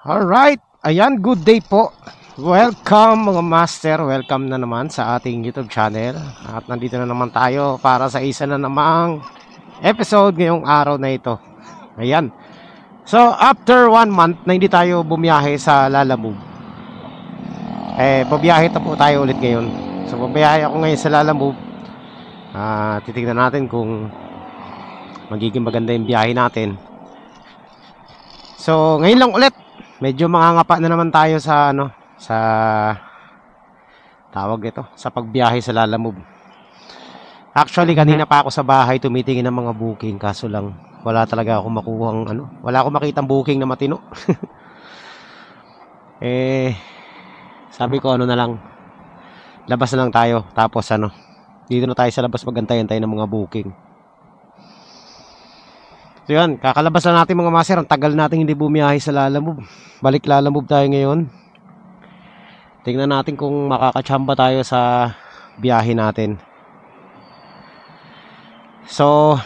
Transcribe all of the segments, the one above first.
Alright, ayan, good day po. Welcome mga master, welcome na naman sa ating YouTube channel. At nandito na naman tayo para sa isa na namang episode ngayong araw na ito. Ayan. So, after 1 month na hindi tayo bumiyahe sa Lalamove, babiyahe na po tayo ulit ngayon. So, babiyahe ako ngayon sa Lalamove. Titignan natin kung magiging maganda yung biyahe natin. So, ngayon lang ulit. Medyo mangangapa na naman tayo sa sa tawag ito, sa pagbiyahe sa Lalamove. Actually, kanina pa ako sa bahay tumitingin ng mga booking, kaso lang wala talaga ako makuhang wala akong makitang booking na matino. Sabi ko na lang, labas na lang tayo, tapos dito na tayo sa labas magantay-antay ng mga booking. So yan, kakalabas na natin mga master. Ang tagal natin hindi bumiyahe sa Lalamove. Balik Lalamove tayo ngayon. Tingnan natin kung makakatsamba tayo sa biyahe natin. So,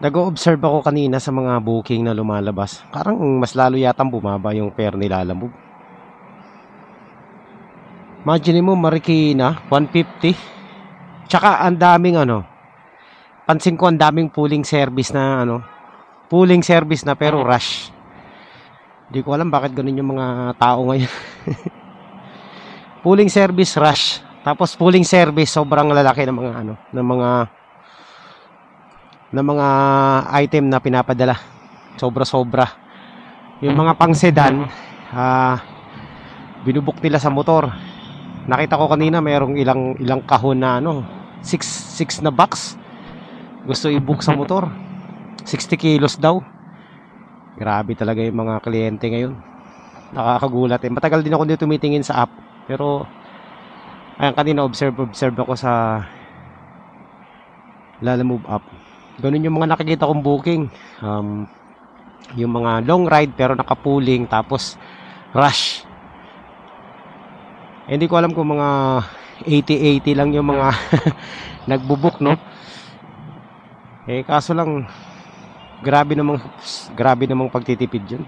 nag-o-observe ako kanina sa mga booking na lumalabas. Parang mas lalo yatang bumaba yung fare ni Lalamove. Imagine mo, Marikina, 150. Tsaka ang daming pansin ko ang daming pooling service na pero rush. Hindi ko alam bakit ganun yung mga tao ngayon. Pooling service rush, tapos pooling service sobrang lalaki ng mga item na pinapadala. Sobra-sobra. Yung mga pang sedan, binubuk nila sa motor. Nakita ko kanina mayroong ilang kahon na 6 na box. Gusto i-book sa motor. 60 kilos daw. Grabe talaga yung mga kliyente ngayon. Nakakagulat eh. Matagal din ako dito tumitingin sa app. Pero ayan, kanina observe ako sa Lalamove app. Ganun yung mga nakikita kong booking. Yung mga long ride pero naka-pooling tapos rush. Hindi ko alam kung mga 80-80 lang yung mga nagbo-book, no? Kaso lang grabe namang pagtitipid yun.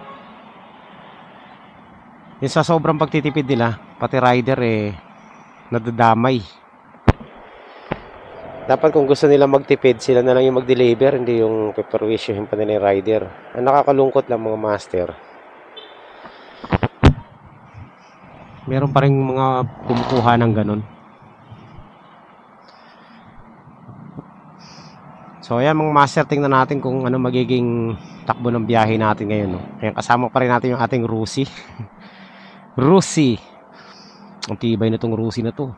Yung sa sobrang pagtitipid nila, pati rider nadadamay. Dapat kung gusto nila magtipid, sila na lang yung mag-deliver, hindi yung peperwisyohin pa nila yung rider. Ang nakakalungkot lang mga master, meron pa rin mga kumukuha ng ganun. So ayan mga master, tingnan natin kung magiging takbo ng biyahe natin ngayon, no? Ayan, kasama pa rin natin yung ating Rusi. Rusi. Ang tibay na tong Rusi na to.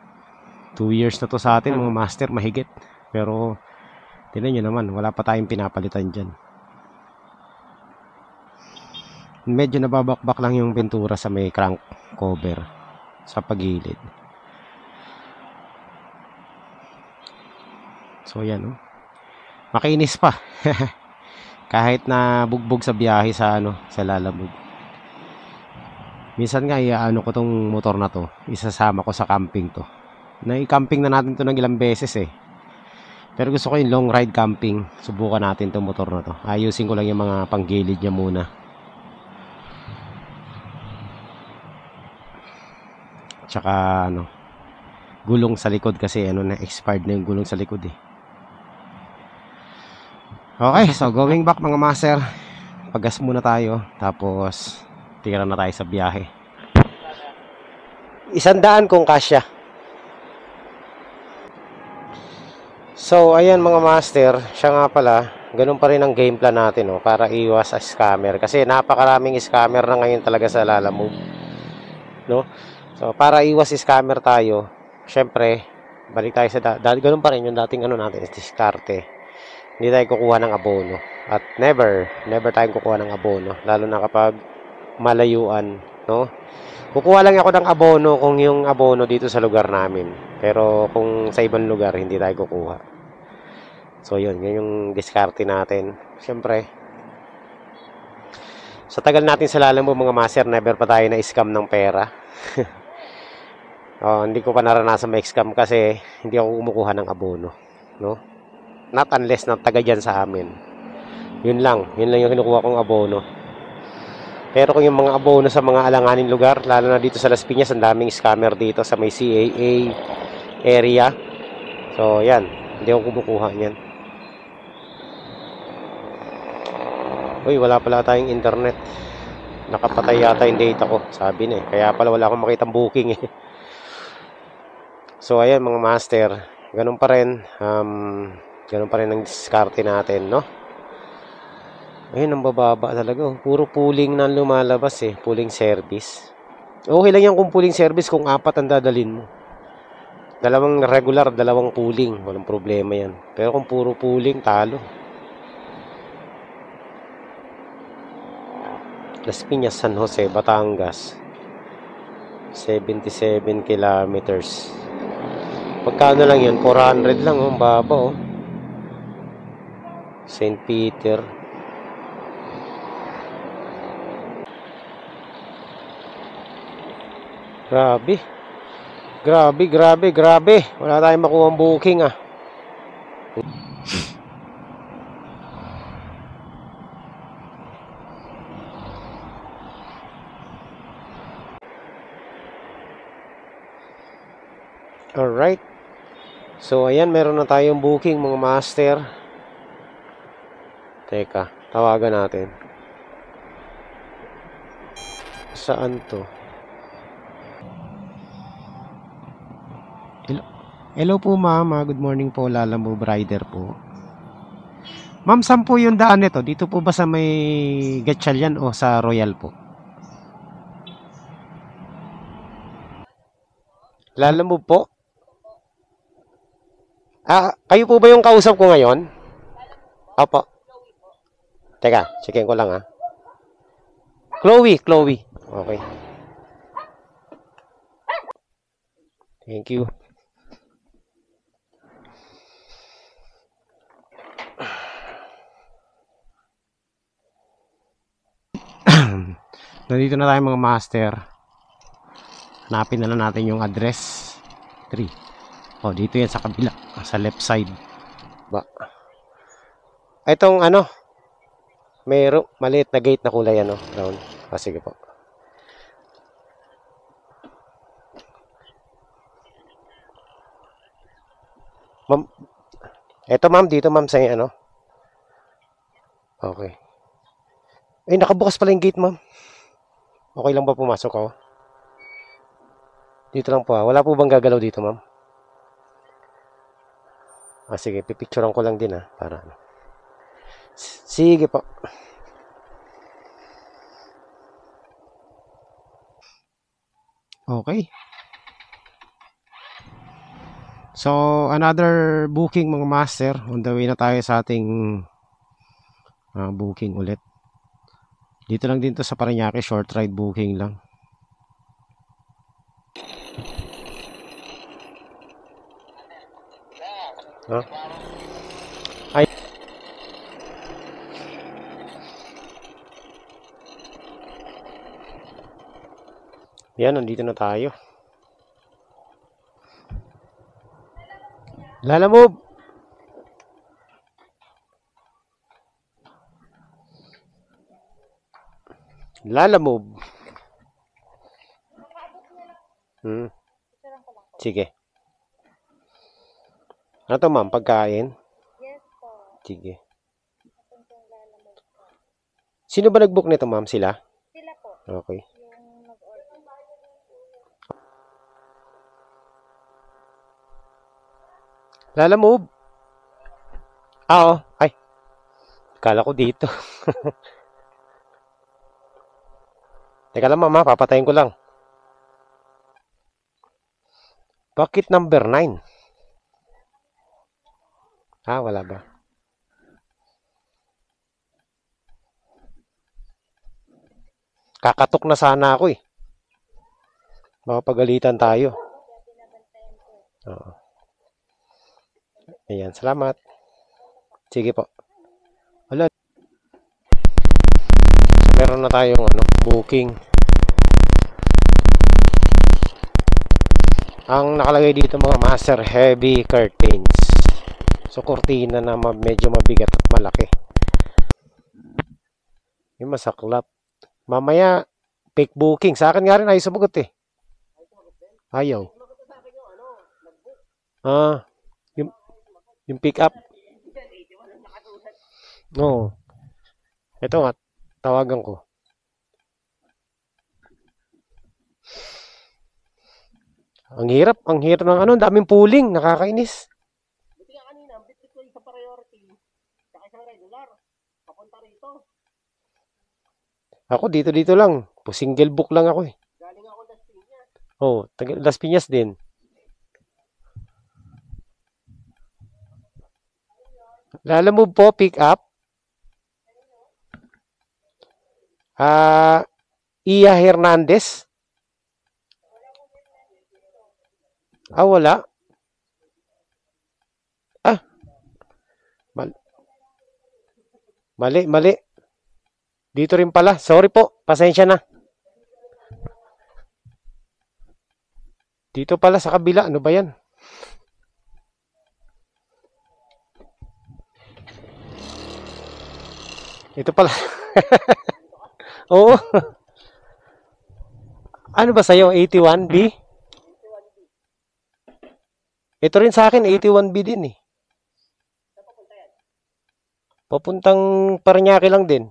2 years na to sa atin mga master, mahigit. Pero tingnan nyo naman, wala pa tayong pinapalitan dyan. Medyo nababakbak lang yung pintura sa may crank cover sa pagilid. So yan, no? Makinis pa. Kahit na bugbog sa biyahe sa Lalamove. Minsan nga ko tong motor na to, isasama ko sa camping to. Nai-camping na natin to ng ilang beses eh. Pero gusto ko yung long ride camping. Subukan natin tong motor na to. Ayusin ko lang yung mga panggilid niya muna. Tsaka gulong sa likod kasi na expired na yung gulong sa likod eh. Okay, so going back mga master. Paggas muna tayo, tapos tira na tayo sa biyahe. 100 kung kasya. So ayan mga master, siya nga pala, ganun pa rin ang game plan natin para iwas sa scammer. Kasi napakaraming scammer na ngayon talaga sa Lalamove, no? So para iwas scammer tayo, syempre balik tayo sa ganun pa rin yung dating natin, diskarte. Hindi tayo kukuha ng abono. At never tayong kukuha ng abono. Lalo na kapag malayuan, no? Kukuha lang ako ng abono kung yung abono dito sa lugar namin. Pero kung sa ibang lugar, hindi tayo kukuha. So yun yung diskarte natin. Siyempre, sa tagal natin sa Lalamove mga master, never pa tayo na-scam ng pera. Hindi ko pa naranasan ma-scam kasi hindi ako kumukuha ng abono, no? Not unless na taga dyan sa amin. Yun lang yung kinukuha kong abono. Pero kung yung mga abono sa mga alanganin lugar, lalo na dito sa Las Piñas, ang daming scammer dito sa may CAA area. So, yan. Hindi ako kumukuha niyan. Uy, wala pala tayong internet. Nakapatay yata yung data ko. Sabi na eh. Kaya pala wala akong makitang booking eh. So, ayan mga master. Ganun pa rin. Ganun pa rin ang diskarte natin, no? Ayun, ang bababa talaga. Puro pooling na lumalabas eh. Pooling service. Okay lang yan kung pooling service kung 4 ang dadalhin mo. 2 regular, 2 pooling. Walang problema yan. Pero kung puro pooling, talo. Las Piñas, San Jose, Batangas. 77 kilometers. Pagkano lang yun? 400 lang. Ang baba oh. St. Peter. Grabe. Grabe. Wala tayong makuha ang booking ah. Alright. So, ayan, meron na tayong booking mga master. Teka, tawagan natin. Saan to? Hello po ma'am, good morning po, Lalamove Rider po. Ma'am, saan po yung daan nito? Dito po ba sa may Gatchalian o sa Royal po? Lalamove po? Kayo po ba yung kausap ko ngayon? Opo. Teka, checkin ko lang ha. Chloe. Okay. Thank you. Nandito na tayo mga master. Hanapin na lang natin yung address 3. Oh, dito yan sa kabila, sa left side. Itong ano, mayroong maliit na gate na kulay ano, round. Sige po. Ma'am, eto ma'am, dito ma'am sa ano. Okay. Nakabukas pala yung gate ma'am. Okay lang ba pumasok ako? Dito lang po ha. Wala po bang gagalaw dito ma'am? Sige, pipicturean ko lang din ha. Para ano. Sige po. Okay. So, another booking mga master. On the way na tayo sa ating booking ulit. Dito lang din to sa Parañaque, short ride booking lang. Ay. Yan, nandito na tayo. Lalamove. Sige. Ano to ma'am? Pagkain? Yes po. Sige. Sino ba nag-book nito ma'am? Sila? Sila po. Okay. Yung nag-order. Lalamove. Oo. Ay. Kala ko dito. Teka lang ma'am, papatayin ko lang. Bakit number 9? Wala ba? Kakatok na sana ako eh. Baka pagalitan tayo. Oo. Ayan, salamat. Sige po. Wala. Meron na tayong booking. Ang nakalagay dito mga master, heavy curtains. So, kurtina na medyo mabigat at malaki. Yung masaklap. Mamaya, fake booking. Sa akin nga rin, ayaw sumagot eh. Ayaw. Ah, yung pick up. Oo. Ito nga, tawagan ko. Ang hirap ng ano, daming pooling, nakakainis. Buti nga kanina, ang bitbit ko yung sa priority, saka isang regular, papunta rito. Ako dito lang. Single book lang ako eh. Galing ako Las Piñas. Oh, Las Piñas din. Lalamove po, pick up. Iya Hernandez. Wala. Mali. Dito rin pala. Sorry po. Pasensya na. Dito pala sa kabila. Ano ba yan? Ito pala. Oo. Ano ba sa'yo? 81B? Ito rin sa akin. 81B din eh. Papuntang Parañaque lang din.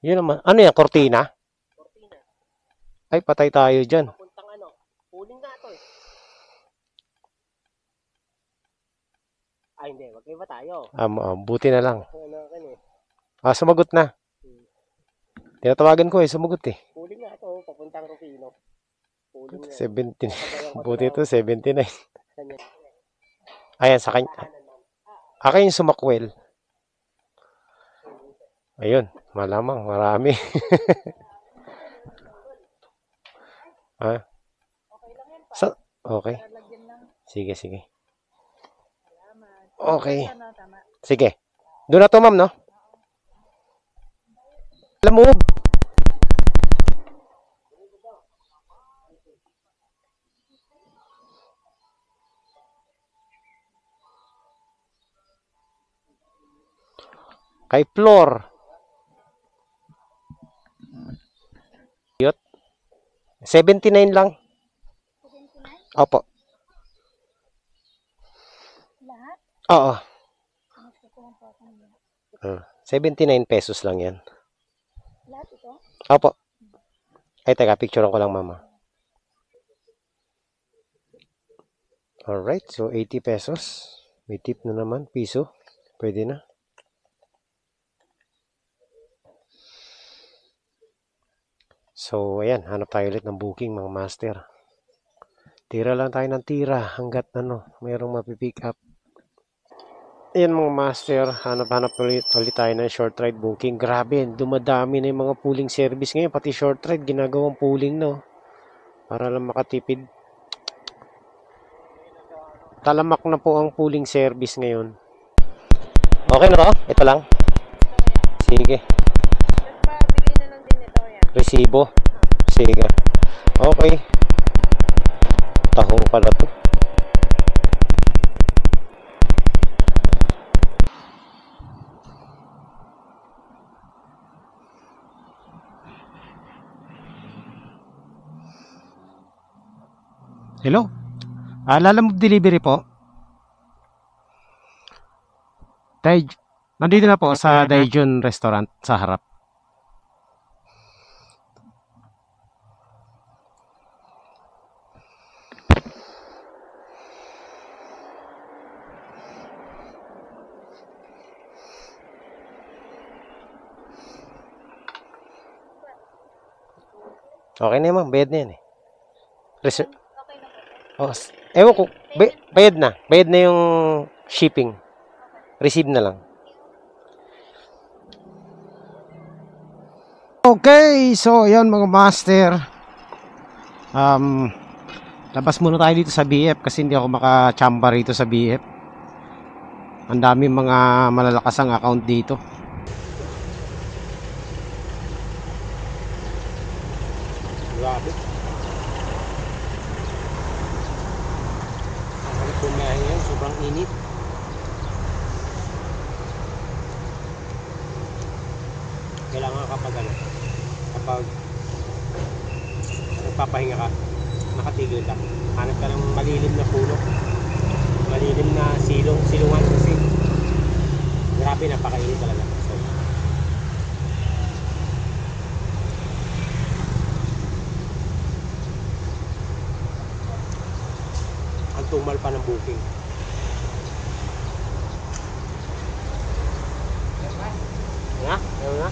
Yun naman. Ano yan? Cortina? Cortina. Ay, patay tayo dyan. Papuntang ano, pooling nga to eh. Hindi. Wag kayo ba tayo? Buti na lang. Ano kan eh. Sumagot na. Tinatawagan ko eh. Sumagot eh. Pooling nga to, papuntang Rufino. Pooling nga. 17. Buti ito, 79. Kanya. Ayan, sa kanya. Akin yung sumakwel. Ayun, malamang, marami. Okay. Sige. Okay. Sige. Doon na to, ma'am, no? Alam mo, kay Flor. 79 lang. 79? Opo. Lahat? Oo. Gusto ko lang po ako. 79 pesos lang yan. Lahat ito? Opo. Ay, teka, picturean ko lang, mama. Alright, so 80 pesos. May tip na naman, piso. Pwede na. So, ayan, hanap tayo ulit ng booking, mga master. Tira lang tayo ng tira hanggat mayroong mapipick up. Ayan mga master, hanap-hanap ulit tayo ng short ride booking. Grabe, dumadami na yung mga pooling service ngayon. Pati short ride, ginagawang pooling no. Para lang makatipid. Talamak na po ang pooling service ngayon. Okay na to? Ito lang? Sige. Nagpabigay na lang din ito yan. Resibo? Sige. Okay. Taho pala to. Hello? Lalamove delivery po? Nandito na po sa Daejeon Restaurant sa harap. Okay na ma'am, bayad na yan eh. Okay na po. Ewan ko, bayad na. Bayad na yung shipping. Receive na lang. Okay, so ayan mga master. Labas muna tayo dito sa BF kasi hindi ako makachamba rito sa BF. Ang dami mga malalakas ang account dito. Grabe. Ang bumiyahe ngayon, sobrang init. Kailangan kapag ano, kapag nagpapahinga ka, nakatigil ka. Hanap ka ng malilim na puno, malilim na silungan kasi grabe, napakainit talaga. So, ang tumal pa ng booking. Nga? Ayaw na?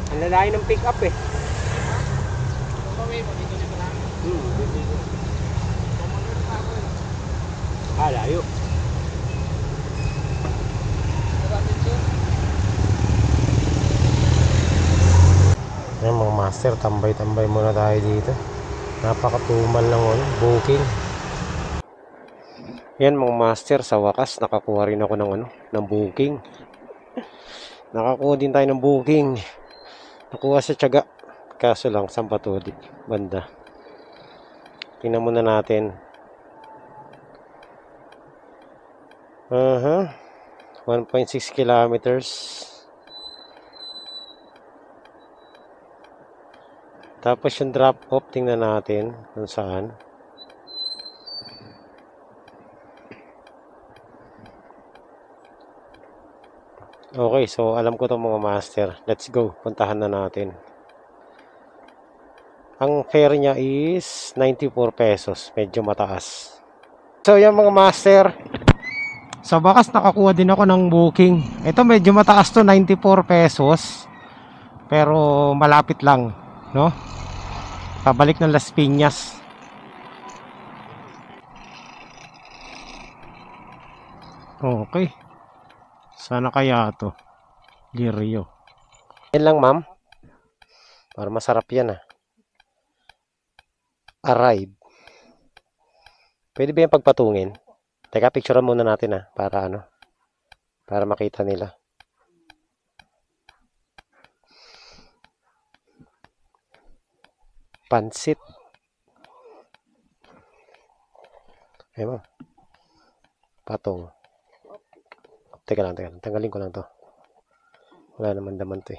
Ang lalayo ng pick up eh. Layo. Ayan mga master, tambay-tambay muna tayo dito. Napakatumal lang booking. Yan mga master, sa wakas nakakuha rin ako ng booking. Nakakuha din tayo ng booking. Nakuha sa tiyaga. Kaso lang, Sampatudi, banda. Tingnan muna natin. 1.6 kilometers. Tapos yung drop off, tingnan natin kung saan. Okay, so alam ko itong mga master. Let's go, puntahan na natin. Ang fare niya is 94 pesos. Medyo mataas. So yan mga master, sa bakas nakakuha din ako ng booking. Ito medyo mataas to, 94 pesos. Pero malapit lang, no? Pabalik ng Las Piñas. Okay. Sana kaya to? Lirio. Yan lang ma'am. Para masarap yan Arrive. Pwede ba yung pagpatungin? Teka, picturean muna natin para para makita nila. Pansit. Ayun, patong. Teka lang. Tanggalin ko lang to. Wala naman daman to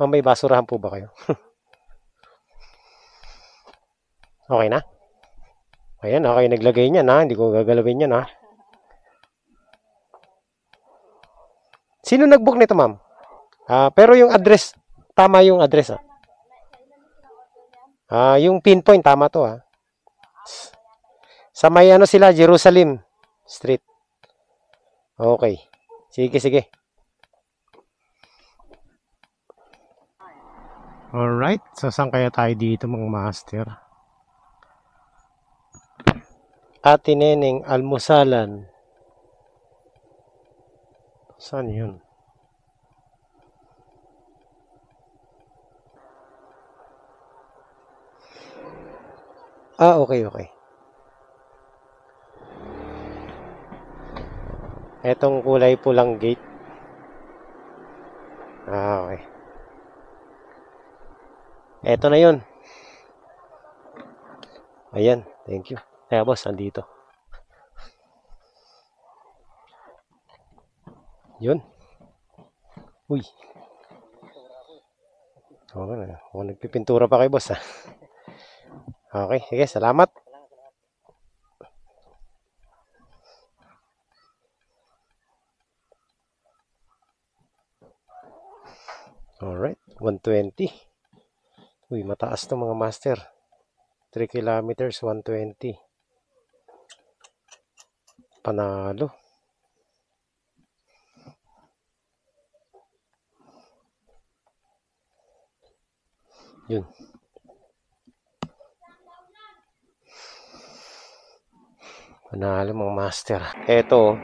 Ma'am, may basurahan po ba kayo? Okay na? Ayan, okay, naglagay niya hindi ko gagalawin yan Sino nag-book nito, ma'am? Pero yung address, tama yung address yung pinpoint, tama to Sa may sila, Jerusalem Street. Okay. Sige. Alright, so saan kaya tayo dito mga master? Ate Neneng Almusalan. Saan yun? Okay. Etong kulay pulang gate. Okay. Eto na yun. Ayan, thank you. Kaya boss, andito. Yun. Uy. Okay, nagpipintura pa kay boss Okay, sige, salamat. Alright, 120. Uy, mataas to mga master. 3 kilometers, 120. Panalo. Yun. Panalo mga master. Ito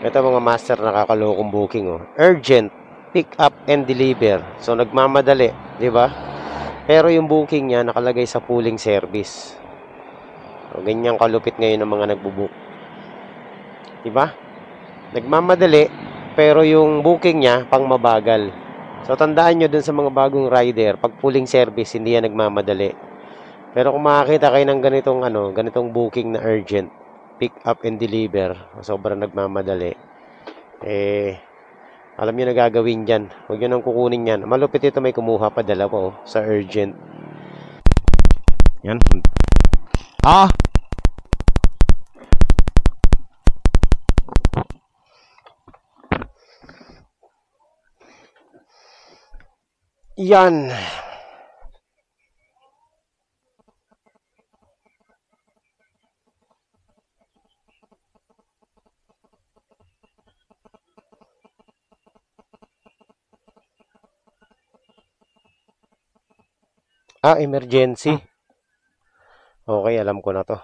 mga master, nakakalokong booking Urgent, pick up and deliver. So nagmamadali, di ba? Pero yung booking niya nakalagay sa pooling service. So, ganyan kalupit ngayon ng mga nagbo-book. Di ba? Nagmamadali, pero yung booking niya pang mabagal. So tandaan nyo dun sa mga bagong rider, pag pooling service, hindi yan nagmamadali. Pero kung makakita kayo ng ganitong booking na urgent, pick up and deliver, sobrang nagmamadali, Alam nyo na gagawin dyan. Huwag nyo nang kukunin yan. Malupit ito, may kumuha pa dalawa oh, sa urgent. Yan. Ah! Yan. Ah, emergency. Okay, alam ko na to.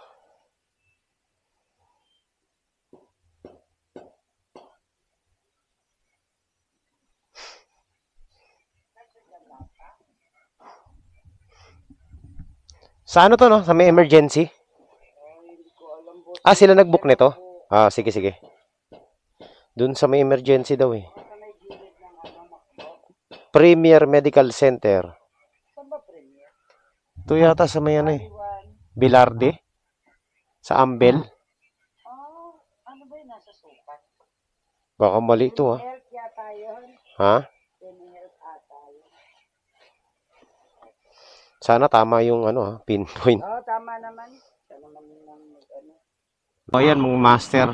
Sa ano to, no? Sa may emergency? Ah, sila nag-book nito? Ah, sige, sige. Dun sa may emergency daw eh. Premier Medical Center. Ito yata sa may ano eh. Bilarde? Sa Ambel? Ano ba yun? Nasa sukat? Baka mali ito ah. Health yata yun. Ha? Health ata yun. Sana tama yung ano ah, pinpoint. Oo, tama naman. Sana naman ng ano. O yan mga master.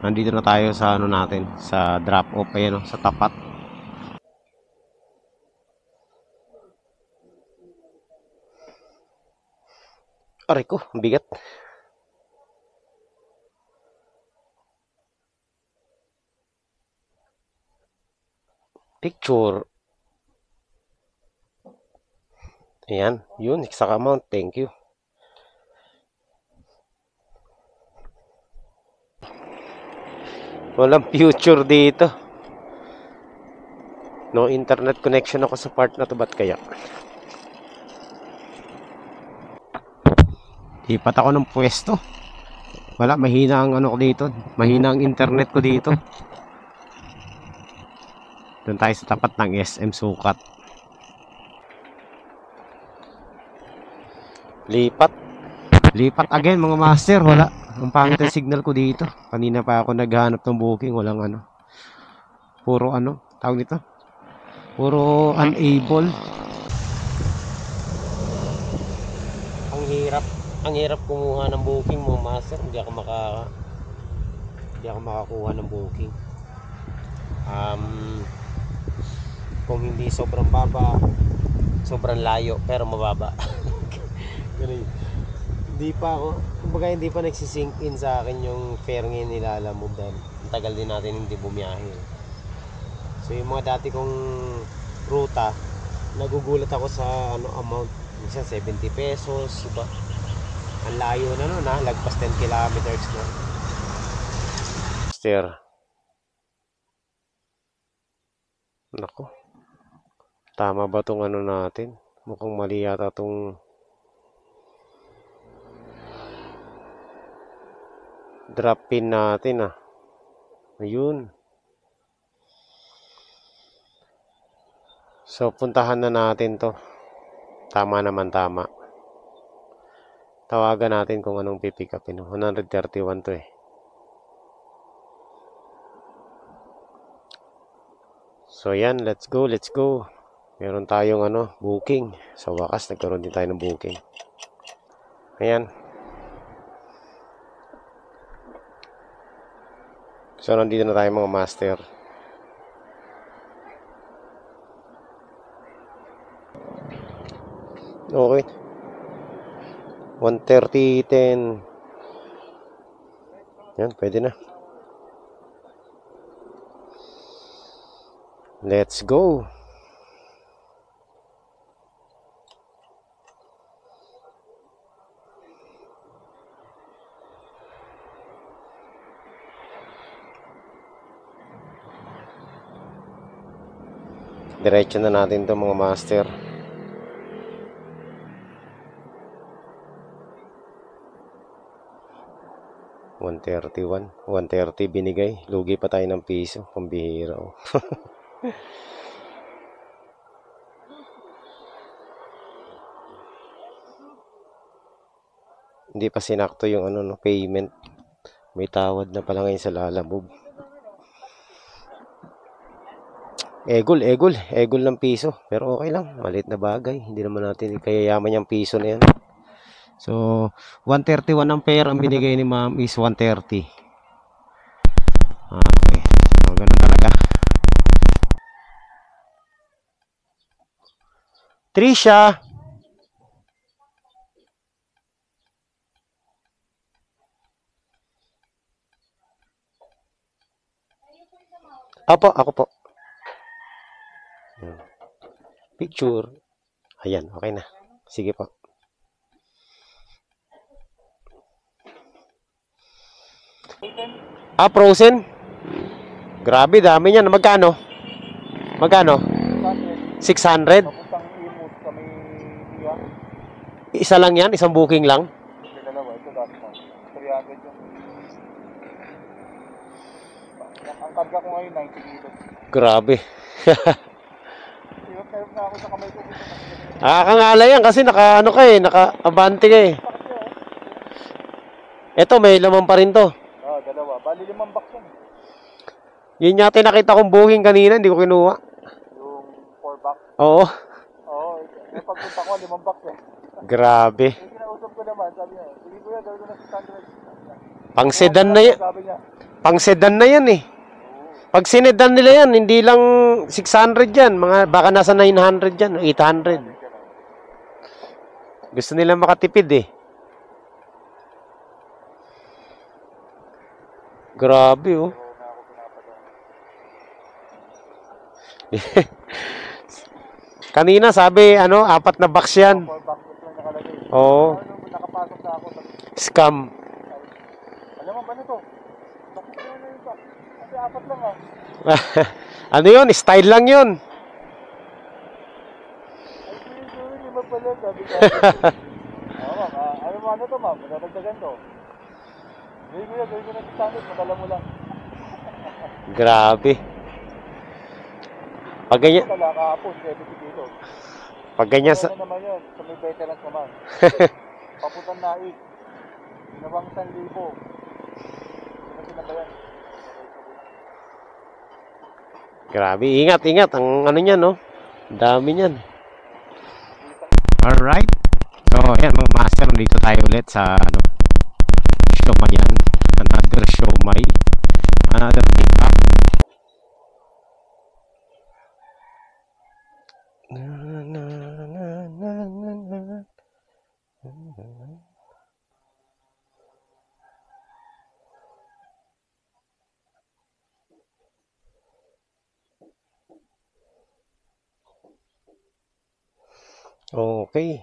Nandito na tayo sa ano natin. Sa drop off. Ayan o, sa tapat. Aray ko, ang bigat. Picture. Ayan, yun, exact amount. Thank you. Walang future dito. No internet connection ako sa part na to. Ba't kaya? Lipat ako ng pwesto. Wala, mahina ang ano ko dito. Mahina ang internet ko dito. Doon tayo sa tapat ng SM Sukat. Lipat. Lipat again mga master. Wala. Ang pangit ang signal ko dito. Kanina pa ako naghahanap ng booking. Walang ano. Puro ano. Tawag nito. Puro unable. Ang hirap. Ang hirap kumuha ng booking mga master. Hindi ako makakuha ng booking. Kung hindi sobrang baba, sobrang layo pero mababa. Ganun. Hindi pa ako, kumbaga hindi pa nagsisink in sa akin yung fare ngayon nilalamog dahil ang tagal din natin hindi bumiyahe. So yung mga dati kong ruta, nagugulat ako sa ano amount, minsan 70 pesos, iba. Ang layo na nun ha, lagpas 10 kilometers na. Master. Nako. Tama ba tong ano natin? Mukhang mali yata tong drop pin natin ah. Ayun. So puntahan na natin to. Tama naman, tama. Tawagan natin kung anong pipick upin. 131 to eh. So yan, let's go, let's go. Meron tayong ano, booking. Sa wakas, nagkaroon din tayo ng booking. Ayan. So nandito na tayo mga master. Okay. 130, 10. Yan, pwede na. Let's go. Diretso na natin to mga master. $130 binigay. Lugi pa tayo ng piso. Pambihira oh. Hindi pa sinakto yung ano no, payment. May tawad na pala ngayon sa Lalamove. Egol ng piso. Pero okay lang, maliit na bagay. Hindi naman natin kayayaman yung piso na yan. So, 131 ampere ang binigay ni ma'am is 130. Okay. So, ganun talaga. Trisha! Apo, ako po. Picture. Ayan, okay na. Sige po. Frozen? Grabe, dami niyan. Magkano? Magkano? 600? Papuntang imot kami niya. Isa lang yan? Isang booking lang? Ito dalawa, ito dati mo. 300 yung. Ang karga ko ngayon, 90 kilos. Grabe. Hirap na ako sa kamay ko. Nakakangala yan kasi naka-ano ka eh, naka-abante ka eh. Ito, may laman pa rin to. Dalawa. Bali 5 box yan. Yun yata nakita kong booking kanina, hindi ko kinuha. Yung 4 box. Oo. Oo, yung pagpunta ko, 5 box eh. Grabe. Yung kinausap ko naman, sabi niya, sige kuya, gawin ko na 600. Pang sedan na yan. Sabi niya, Pang sedan na yan eh. Pag sinedan nila yan, hindi lang 600 yan. Baka nasa 900 yan, 800. Gusto nila makatipid eh. Grabe oh. Kanina sabi, 4 na box yan. 4 box lang nakalagay. Oo. Nakapasok na ako. Scam. Alam mo ba nito? Bakit na yun pa? Kasi 4 lang ah. Ano yun? Style lang yun. Ay, hindi magpalit. Sabi ko. Ano mo ano to ma'am? Madadagdagan to. Gawin ko na 600. Madala mo lang. Grabe. Pag ganyan, Wala kahapon, 70 kilos. pag ganyan sa... Ano naman yun? Sa may veterans naman. Paputan naik. Ginawang 1,000. Ano ba yan? Grabe, ingat. Ang ano niyan, no? Dami niyan. Alright. So, ayan mga master, dito tayo ulit sa, Siomayan. Another siomay. Another thing up. Okay.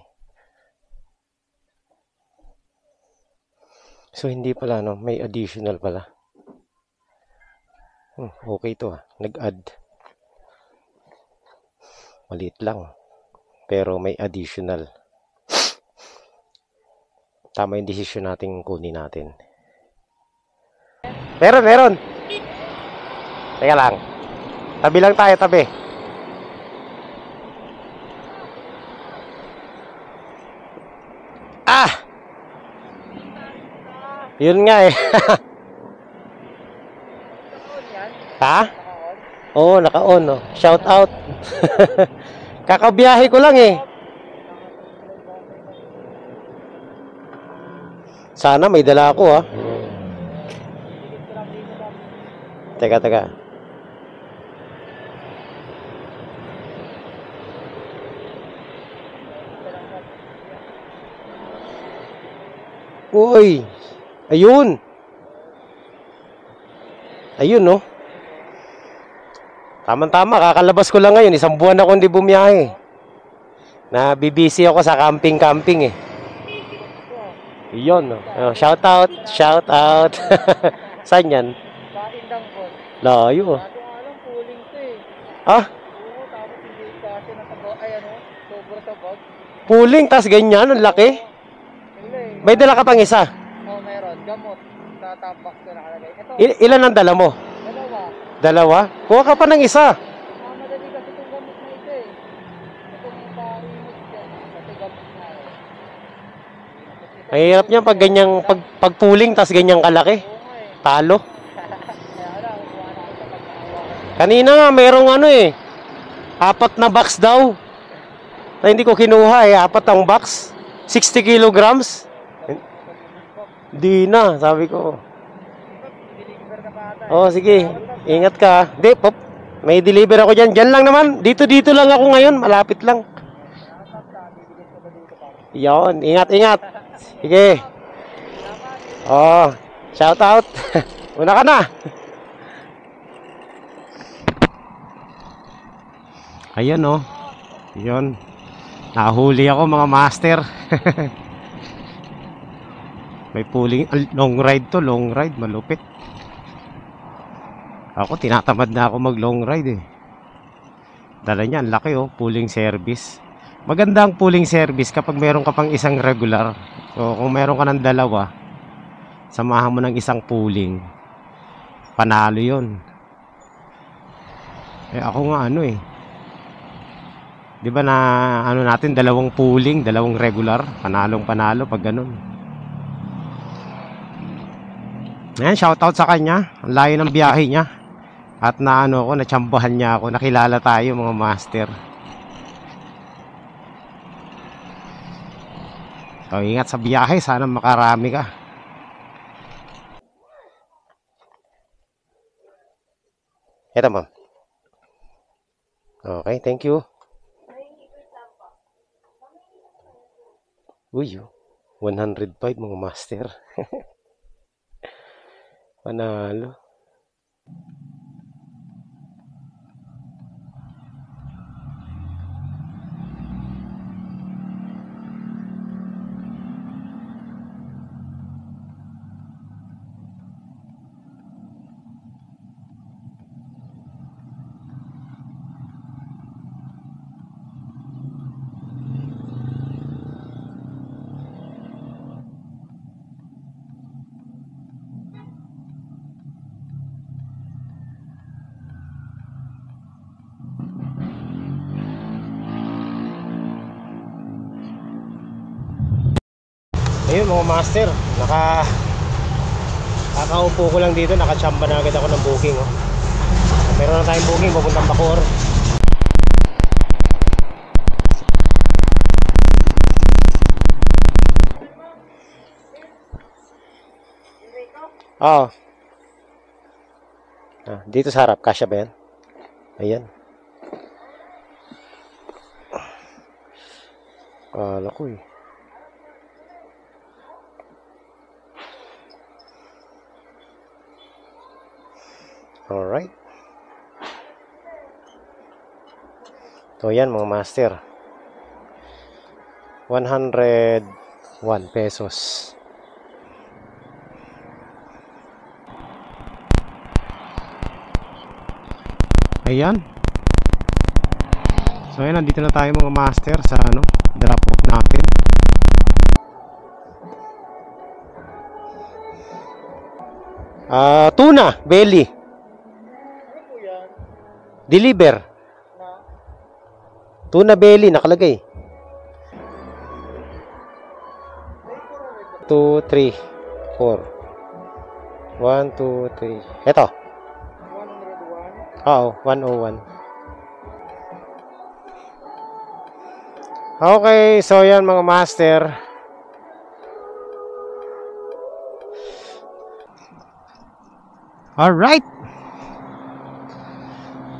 So, hindi pala, no? May additional pala. Okay to, Nag-add. Maliit lang. Pero may additional. Tama yung desisyon natin kunin natin. Meron. Teka lang. Tabi lang tayo, tabi. Yun nga eh. Ha? Oo, naka-on. Oh. Shout out. Kakabiyahe ko lang eh. Sana may dala ako ha. Teka. Uy. Ayun, no? Tama-tama, kakalabas ko lang ngayon. 1 buwan ako hindi bumiyahe. Nabibisi ako sa camping eh. Iyon, no? Shout out. Saan yan? Sa Indang po. Layo. Dati alam, pooling to eh. Ah? Oo, tapos hindi kasi nakabag, sobra tabag. Pooling, tas ganyan, ang laki. May dala ka pang isa. Oo, meron. Gamot. Sa top box ko nakalagay. Ito, Ilan ang dala mo? dalawa. 2? Kuha ka pa ng isa. Madali kasi itong gamot na ito eh. Itong parimot yan. Kasi gamot na eh. Ang hirap niyan pag ganyang, pag pooling, tas ganyang kalaki. Oo nga eh. Talo. Kaya wala, kuha na ako sa pagkakawa. Kanina nga, merong 4 na box daw. Ay, hindi ko kinuha eh. 4 ang box. 60 kilograms. Di na, sabi ko. Oh, sige. Ingat ka. Di, pop. May deliver ako dyan. Dyan lang naman. Dito lang ako ngayon. Malapit lang. Yon, ingat. Sige. Oh, shout out. Una ka na. Ayan oh. Yun. Nahuli ako mga master. May pulling. Long ride to. Long ride. Malupit. Ako tinatamad na ako mag long ride eh. Dala niya. Ang laki oh. Pulling service. Maganda ang pulling service kapag meron ka pang isang regular. So kung meron ka ng dalawa, samahan mo ng isang pulling. Panalo yun. Eh ako nga ano eh. Di ba na ano natin, dalawang pooling, dalawang regular, panalong panalo pag ganun. Ayan, shoutout sa kanya. Ang layo ng biyahe niya. At na ano ko, natsambahan niya ako. Nakilala tayo mga master. So ingat sa biyahe, sana makarami ka. Ito ma'am. Okay, thank you. Uy, 105 mga master. Panalo. Ayun mga master, kakaupo ko lang dito, nakachamba na agad ako ng booking oh. Meron na tayong booking papuntang Bacoor. Oo. Dito sa harap, kasya ba yan? Ayan. Kala ko eh. Alright. So yan mga master, 101 pesos. Ayan. So ayan, nandito na tayo mga master sa ano, drop off natin. Tuna belly. Deliver. Tuna belly nakalagay. 2, 3, 4. 1, 2, 3. Ito. 101. Oo, 101. Okay, so yan mga master. Alright.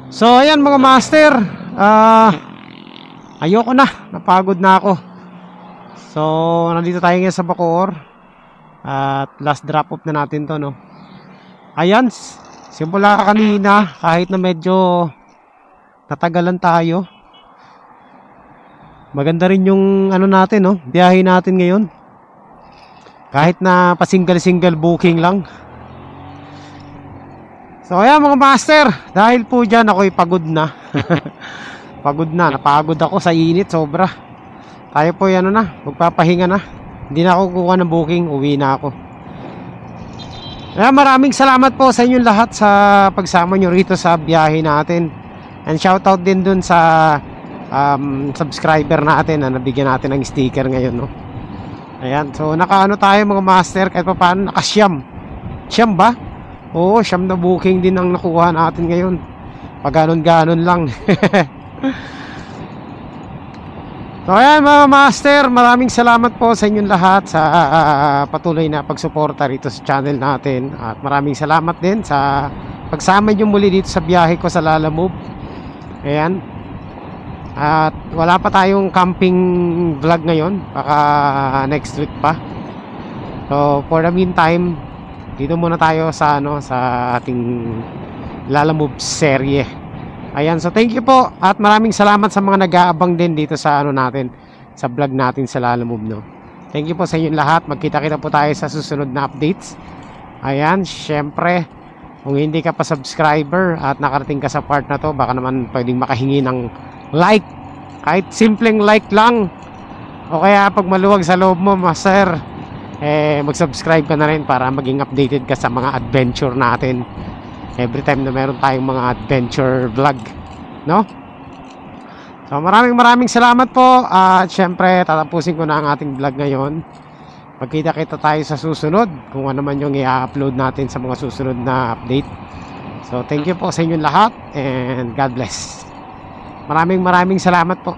So ayan mga master, ayoko na, napagod na ako. So nandito tayo ngayon sa Bacoor. At last drop off na natin to no. Ayan, simula kanina, kahit na medyo natagalan tayo, maganda rin yung ano natin no, biyahe natin ngayon. Kahit na pa single booking lang. So ayan mga master, dahil po dyan ako'y pagod na. Pagod na, napagod ako sa init sobra. Tayo po yan na, magpapahinga na. Hindi na ako kukuha ng booking, uwi na ako. Kaya maraming salamat po sa inyong lahat sa pagsama nyo rito sa biyahe natin. And shoutout din dun sa subscriber natin na nabigyan natin ng sticker ngayon no. Ayan, so nakaano tayo mga master, kahit pa paano nakasyam. Siyam ba? Oo, siyam na booking din ang nakuha natin ngayon. Pag ganon-ganon lang. So ayan mga master, maraming salamat po sa inyong lahat sa patuloy na pagsuporta rito sa channel natin. At maraming salamat din sa pagsama nyo muli dito sa biyahe ko sa Lalamove. Ayan. At wala pa tayong camping vlog ngayon, baka next week pa. So for the meantime, dito muna tayo sa sa ating Lalamove serye. Ayan, so thank you po at maraming salamat sa mga nag-aabang din dito sa natin, sa vlog natin sa Lalamove, no. Thank you po sa inyong lahat. Magkita-kita po tayo sa susunod na updates. Ayan, syempre, kung hindi ka pa subscriber at nakarating ka sa part na to, baka naman pwedeng makahingi ng like, kahit simpleng like lang, o kaya pag maluwag sa loob mo, master, mag-subscribe ka na rin para maging updated ka sa mga adventure natin every time na meron tayong mga adventure vlog, no? So maraming salamat po. At syempre tatapusin ko na ang ating vlog ngayon. Magkita-kita tayo sa susunod kung ano man yung i-upload natin sa mga susunod na update. So thank you po sa inyong lahat and God bless. Maraming salamat po.